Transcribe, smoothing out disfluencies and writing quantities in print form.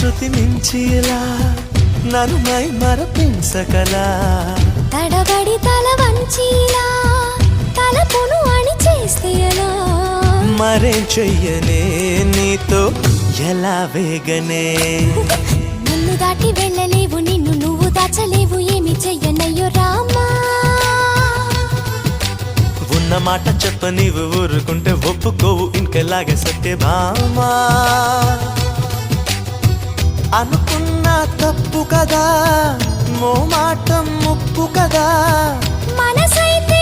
శృతి మించిలా నన్ను మై మరపించకలా తడబడి తల వంచిలా తలపును అని చేస్తే ఎలా మరేం చెయ్యనే నీతో ఎలా వేగనే నన్ను దాటి వెళ్ళలేవు నిన్ను నువ్వు దాచలేవు ఏమి చెయ్యనయ్యో రామా ఉన్న మాట చెప్ప నీవు ఊరుకుంటే ఒప్పుకోవు ఇంకెలాగే సత్యభామా అనుకున్నా తప్పు కదా మో మాట ముప్పు కదా మనసైతే